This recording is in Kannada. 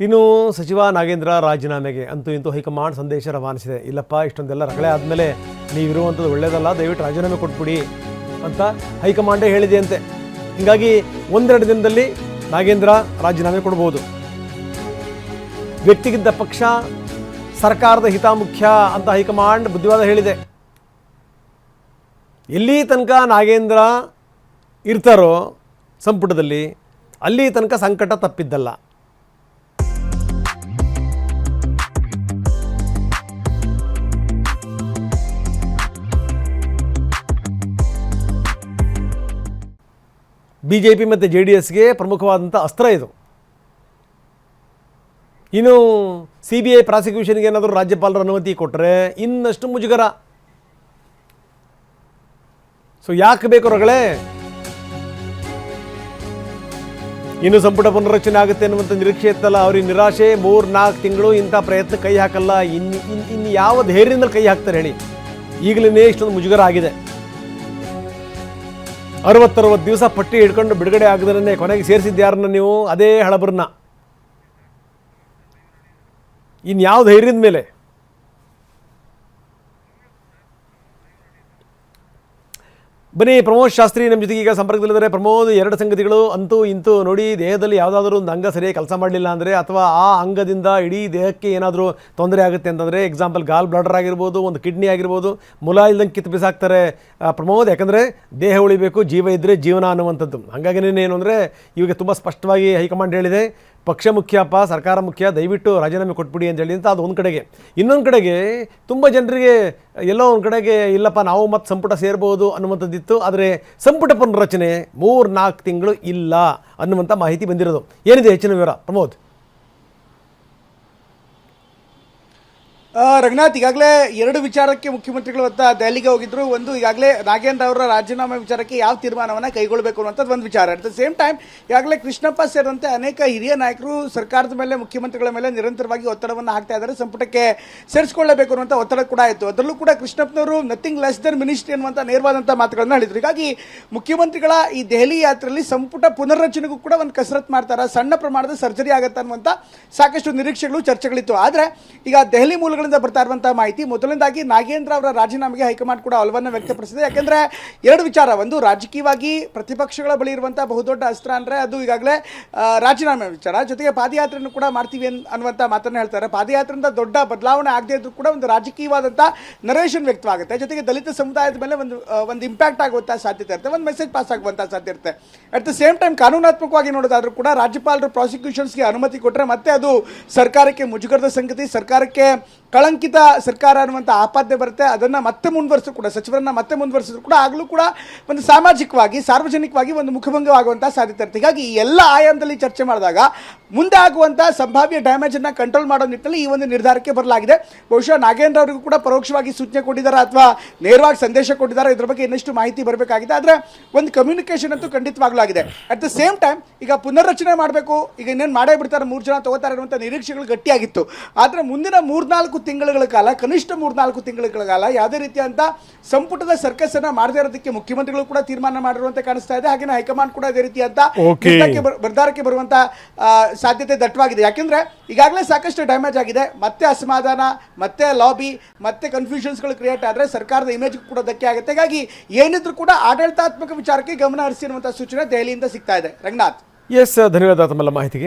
ಇನ್ನು ಸಚಿವ ನಾಗೇಂದ್ರ ರಾಜೀನಾಮೆಗೆ ಅಂತೂ ಇಂತೂ ಹೈಕಮಾಂಡ್ ಸಂದೇಶ ರವಾನಿಸಿದೆ. ಇಲ್ಲಪ್ಪ, ಇಷ್ಟೊಂದೆಲ್ಲ ರಗಳೆ ಆದಮೇಲೆ ನೀವಿರುವಂಥದ್ದು ಒಳ್ಳೆಯದಲ್ಲ, ದಯವಿಟ್ಟು ರಾಜೀನಾಮೆ ಕೊಟ್ಬಿಡಿ ಅಂತ ಹೈಕಮಾಂಡೇ ಹೇಳಿದೆ ಅಂತೆ. ಹೀಗಾಗಿ ಒಂದೆರಡು ದಿನದಲ್ಲಿ ನಾಗೇಂದ್ರ ರಾಜೀನಾಮೆ ಕೊಡ್ಬೋದು. ವ್ಯಕ್ತಿಗಿದ್ದ ಪಕ್ಷ, ಸರ್ಕಾರದ ಹಿತ ಮುಖ್ಯ ಅಂತ ಹೈಕಮಾಂಡ್ ಬುದ್ಧಿವಾದ ಹೇಳಿದೆ. ಎಲ್ಲಿ ತನಕ ನಾಗೇಂದ್ರ ಇರ್ತಾರೋ ಸಂಪುಟದಲ್ಲಿ ಅಲ್ಲಿ ತನಕ ಸಂಕಟ ತಪ್ಪಿದ್ದಲ್ಲ. BJP ಮತ್ತು JDSಗೆ ಪ್ರಮುಖವಾದಂಥ ಅಸ್ತ್ರ ಇದು. ಇನ್ನು CBI ಪ್ರಾಸಿಕ್ಯೂಷನ್ಗೆ ಏನಾದರೂ ರಾಜ್ಯಪಾಲರ ಅನುಮತಿ ಕೊಟ್ಟರೆ ಇನ್ನಷ್ಟು ಮುಜುಗರ. ಸೊ ಯಾಕೆ ಬೇಕು ರಗಳೇ? ಇನ್ನು ಸಂಪುಟ ಪುನರ್ರಚನೆ ಆಗುತ್ತೆ ಅನ್ನುವಂಥ ನಿರೀಕ್ಷೆ ಇತ್ತಲ್ಲ, ಅವ್ರಿಗೆ ನಿರಾಶೆ. 3-4 ತಿಂಗಳು ಇಂಥ ಪ್ರಯತ್ನ ಕೈ ಹಾಕಲ್ಲ. ಇನ್ನು ಯಾವ ಧೈರ್ಯದಲ್ಲಿ ಕೈ ಹಾಕ್ತಾರೆ ಹೇಳಿ? ಈಗಲೇ ಇಷ್ಟೊಂದು ಮುಜುಗರ ಆಗಿದೆ. 60 ದಿವಸ ಪಟ್ಟಿ ಹಿಡ್ಕೊಂಡು ಬಿಡುಗಡೆ ಆಗದನ್ನೇ ಕೊನೆಗೆ ಸೇರಿಸಿದ್ಯಾರನ್ನ ನೀವು? ಅದೇ ಹಳಬರನ್ನ. ಇನ್ಯಾವ ಧೈರ್ಯದ ಮೇಲೆ? ಬನ್ನಿ, ಪ್ರಮೋದ್ ಶಾಸ್ತ್ರಿ ನಮ್ಮ ಜೊತೆಗೆ ಈಗ ಸಂಪರ್ಕದಲ್ಲಿದ್ದಾರೆ. ಪ್ರಮೋದ್, 2 ಸಂಗತಿಗಳು ಅಂತೂ ಇಂತೂ ನೋಡಿ. ದೇಹದಲ್ಲಿ ಯಾವುದಾದ್ರೂ ಒಂದು ಅಂಗ ಸರಿಯಾಗಿ ಕೆಲಸ ಮಾಡಲಿಲ್ಲ ಅಂದರೆ, ಅಥವಾ ಆ ಅಂಗದಿಂದ ಇಡೀ ದೇಹಕ್ಕೆ ಏನಾದರೂ ತೊಂದರೆ ಆಗುತ್ತೆ ಅಂತಂದರೆ, ಎಕ್ಸಾಂಪಲ್ ಗಾಲ್ ಬ್ಲಾಡರ್ ಆಗಿರ್ಬೋದು, ಒಂದು ಕಿಡ್ನಿ ಆಗಿರ್ಬೋದು, ಮುಲ ಇಲ್ದಂಗೆ ಕಿತ್ತು ಬಿಸಾಕ್ತಾರೆ ಪ್ರಮೋದ್. ಯಾಕಂದರೆ ದೇಹ ಉಳಿಬೇಕು, ಜೀವ ಇದ್ದರೆ ಜೀವನ ಅನ್ನುವಂಥದ್ದು. ಹಾಗಾಗಿ ಏನು ಅಂದರೆ ಇವಾಗ ತುಂಬ ಸ್ಪಷ್ಟವಾಗಿ ಹೈಕಮಾಂಡ್ ಹೇಳಿದೆ, ಪಕ್ಷ ಮುಖ್ಯಪ್ಪ, ಸರ್ಕಾರ ಮುಖ್ಯ, ದಯವಿಟ್ಟು ರಾಜೀನಾಮೆ ಕೊಟ್ಬಿಡಿ ಅಂತ ಹೇಳಿ ಅಂತ. ಅದು ಒಂದು ಕಡೆಗೆ. ಇನ್ನೊಂದು ಕಡೆಗೆ ತುಂಬ ಜನರಿಗೆ ಎಲ್ಲೋ ಒಂದು ಕಡೆಗೆ ಇಲ್ಲಪ್ಪ ನಾವು ಮತ್ತೆ ಸಂಪುಟ ಸೇರ್ಬೋದು ಅನ್ನುವಂಥದ್ದಿತ್ತು. ಆದರೆ ಸಂಪುಟ ಪುನರ್ರಚನೆ 3-4 ತಿಂಗಳು ಇಲ್ಲ ಅನ್ನುವಂಥ ಮಾಹಿತಿ ಬಂದಿರೋದು. ಏನಿದೆ ಹೆಚ್ಚಿನ ವಿವರ ಪ್ರಮೋದ್? ರಂಗನಾಥ್, ಈಗಾಗಲೇ 2 ವಿಚಾರಕ್ಕೆ ಮುಖ್ಯಮಂತ್ರಿಗಳು ದೆಹಲಿಗೆ ಹೋಗಿದ್ರು. ಒಂದು, ಈಗಾಗಲೇ ನಾಗೇಂದ್ರ ಅವರ ರಾಜೀನಾಮೆ ವಿಚಾರಕ್ಕೆ ಯಾವ ತೀರ್ಮಾನವನ್ನು ಕೈಗೊಳ್ಳಬೇಕು ಅನ್ನೋಂಥದ್ದು ಒಂದು ವಿಚಾರ. ಅಟ್ ದ ಸೇಮ್ ಟೈಮ್ ಈಗಾಗಲೇ ಕೃಷ್ಣಪ್ಪ ಸೇರಿದಂತೆ ಅನೇಕ ಹಿರಿಯ ನಾಯಕರು ಸರ್ಕಾರದ ಮೇಲೆ, ಮುಖ್ಯಮಂತ್ರಿಗಳ ಮೇಲೆ ನಿರಂತರವಾಗಿ ಒತ್ತಡವನ್ನು ಹಾಕ್ತಾ ಇದ್ದಾರೆ. ಸಂಪುಟಕ್ಕೆ ಸೇರಿಸಿಕೊಳ್ಳಬೇಕು ಅನ್ನುವಂಥ ಒತ್ತಡ ಕೂಡ ಆಯಿತು. ಅದರಲ್ಲೂ ಕೂಡ ಕೃಷ್ಣಪ್ಪನವರು ನಥಿಂಗ್ ಲೆಸ್ ದೆನ್ ಮಿನಿಸ್ಟ್ರಿ ಅನ್ನುವಂಥ ನೇರವಾದಂಥ ಮಾತುಗಳನ್ನು ಹೇಳಿದರು. ಹೀಗಾಗಿ ಮುಖ್ಯಮಂತ್ರಿಗಳ ಈ ದೆಹಲಿ ಯಾತ್ರೆಯಲ್ಲಿ ಸಂಪುಟ ಪುನರ್ರಚನೆಗೂ ಕೂಡ ಒಂದು ಕಸರತ್ತು ಮಾಡ್ತಾರೆ. ಸಣ್ಣ ಪ್ರಮಾಣದ ಸರ್ಜರಿ ಆಗುತ್ತೆ ಅನ್ನುವಂಥ ಸಾಕಷ್ಟು ನಿರೀಕ್ಷೆಗಳು, ಚರ್ಚೆಗಳಿತ್ತು. ಆದರೆ ಈಗ ದೆಹಲಿ ಮೂಲಗಳಿಂದ ಬರ್ತಾ ಇರುವಂತಹ ಮಾಹಿತಿ, ಮೊದಲನೇದಾಗಿ ನಾಗೇಂದ್ರ ಅವರ ರಾಜೀನಾಮೆಗೆ ಹೈಕಮಾಂಡ್ ಕೂಡ ಒಲವನ್ನು ವ್ಯಕ್ತಪಡಿಸಿದೆ. ಯಾಕೆಂದ್ರೆ 2 ವಿಚಾರ. ಒಂದು, ರಾಜಕೀಯವಾಗಿ ಪ್ರತಿಪಕ್ಷಗಳ ಬಳಿ ಇರುವಂತಹ ಬಹುದೊಡ್ಡ ಅಸ್ತ್ರ ಅಂದ್ರೆ ಅದು ಈಗಾಗಲೇ ರಾಜೀನಾಮೆ ವಿಚಾರ. ಜೊತೆಗೆ ಪಾದಯಾತ್ರೆಯನ್ನು ಕೂಡ ಮಾಡ್ತೀವಿ ಅನ್ನುವಂಥ ಮಾತನ್ನು ಹೇಳ್ತಾರೆ. ಪಾದಯಾತ್ರೆಯಿಂದ ದೊಡ್ಡ ಬದಲಾವಣೆ ಆಗದೆ ಇದ್ರೂ ಕೂಡ ಒಂದು ರಾಜಕೀಯವಾದಂಥ ನರೇಷನ್ ವ್ಯಕ್ತವಾಗುತ್ತೆ. ಜೊತೆಗೆ ದಲಿತ ಸಮುದಾಯದ ಮೇಲೆ ಒಂದು ಇಂಪ್ಯಾಕ್ಟ್ ಆಗುವಂಥ ಸಾಧ್ಯತೆ ಇರುತ್ತೆ, ಒಂದು ಮೆಸೇಜ್ ಪಾಸ್ ಆಗುವಂಥ ಸಾಧ್ಯತೆ ಇರುತ್ತೆ. ಅಟ್ ದ ಸೇಮ್ ಟೈಮ್ ಕಾನೂನಾತ್ಮಕವಾಗಿ ನೋಡೋದಾದ್ರೂ ಕೂಡ ರಾಜ್ಯಪಾಲರು ಪ್ರಾಸಿಕ್ಯೂಷನ್ಸ್ಗೆ ಅನುಮತಿ ಕೊಟ್ಟರೆ ಮತ್ತೆ ಅದು ಸರ್ಕಾರಕ್ಕೆ ಮುಜುಗರದ ಸಂಗತಿ, ಸರ್ಕಾರಕ್ಕೆ ಕಳಂಕಿತ ಸರ್ಕಾರ ಅನ್ನುವಂಥ ಆಪಾದನೆ ಬರುತ್ತೆ. ಅದನ್ನು ಮತ್ತೆ ಮುಂದುವರಿಸಿದ್ರು ಕೂಡ, ಸಚಿವರನ್ನ ಮತ್ತೆ ಮುಂದುವರಿಸಿದ್ರು ಕೂಡ ಆಗಲೂ ಕೂಡ ಒಂದು ಸಾಮಾಜಿಕವಾಗಿ, ಸಾರ್ವಜನಿಕವಾಗಿ ಒಂದು ಮುಖಭಂಗವಾಗುವಂಥ ಸಾಧ್ಯತೆ ಇರುತ್ತೆ. ಹೀಗಾಗಿ ಈ ಎಲ್ಲ ಆಯಾಮದಲ್ಲಿ ಚರ್ಚೆ ಮಾಡಿದಾಗ ಮುಂದೆ ಆಗುವಂಥ ಸಂಭಾವ್ಯ ಡ್ಯಾಮೇಜನ್ನು ಕಂಟ್ರೋಲ್ ಮಾಡೋ ನಿಟ್ಟಿನಲ್ಲಿ ಈ ಒಂದು ನಿರ್ಧಾರಕ್ಕೆ ಬರಲಾಗಿದೆ. ಬಹುಶಃ ನಾಗೇಂದ್ರ ಅವರಿಗೂ ಕೂಡ ಪರೋಕ್ಷವಾಗಿ ಸೂಚನೆ ಕೊಟ್ಟಿದ್ದಾರೆ ಅಥವಾ ನೇರವಾಗಿ ಸಂದೇಶ ಕೊಟ್ಟಿದ್ದಾರೆ. ಇದ್ರ ಬಗ್ಗೆ ಇನ್ನಷ್ಟು ಮಾಹಿತಿ ಬರಬೇಕಾಗಿದೆ. ಆದರೆ ಒಂದು ಕಮ್ಯುನಿಕೇಷನ್ ಅಂತೂ ಖಂಡಿತವಾಗ್ಲೂ ಆಗಿದೆ. ಅಟ್ ದ ಸೇಮ್ ಟೈಮ್ ಈಗ ಪುನರ್ರಚನೆ ಮಾಡಬೇಕು, ಈಗ ಇನ್ನೇನು ಮಾಡೇ ಬಿಡ್ತಾರೆ, 3 ಜನ ತಗೋತಾರೆ ಅನ್ನುವಂಥ ನಿರೀಕ್ಷೆಗಳು ಗಟ್ಟಿಯಾಗಿತ್ತು. ಆದರೆ ಮುಂದಿನ 3-4 ತಿಂಗಳುಗಳ ಕಾಲ, ಕನಿಷ್ಠ 3-4 ತಿಂಗಳ ಕಾಲ ಯಾವುದೇ ರೀತಿಯಂತ ಸಂಪುಟದ ಸರ್ಕಸ್ ಅನ್ನ ಮಾಡದೇ ಇರೋದಕ್ಕೆ ಮುಖ್ಯಮಂತ್ರಿಗಳು ಕೂಡ ತೀರ್ಮಾನ ಮಾಡಿರುವಂತೆ ಕಾಣಿಸ್ತಾ ಇದೆ. ಹಾಗೆ ಹೈಕಮಾಂಡ್ ಕೂಡ ಅದೇ ರೀತಿಯಂತ ನಿರ್ಧಾರಕ್ಕೆ ಬರುವಂತ ಸಾಧ್ಯತೆ ದಟ್ಟವಾಗಿದೆ. ಯಾಕೆಂದ್ರೆ ಈಗಾಗಲೇ ಸಾಕಷ್ಟು ಡ್ಯಾಮೇಜ್ ಆಗಿದೆ. ಮತ್ತೆ ಅಸಮಾಧಾನ, ಮತ್ತೆ ಲಾಬಿ, ಮತ್ತೆ ಕನ್ಫ್ಯೂಷನ್ಸ್ಗಳು ಕ್ರಿಯೇಟ್ ಆದರೆ ಸರ್ಕಾರದ ಇಮೇಜ್ ಕೂಡ ಧಕ್ಕೆ ಆಗುತ್ತೆ. ಹೀಗಾಗಿ ಏನಿದ್ರು ಕೂಡ ಆಡಳಿತಾತ್ಮಕ ವಿಚಾರಕ್ಕೆ ಗಮನ ಹರಿಸಿ ಅನ್ನುವಂಥ ಸೂಚನೆ ದೆಹಲಿಯಿಂದ ಸಿಗ್ತಾ ಇದೆ. ರಂಗನಾಥ್, ಎಸ್, ಧನ್ಯವಾದ ತಮ್ಮೆಲ್ಲ ಮಾಹಿತಿಗೆ.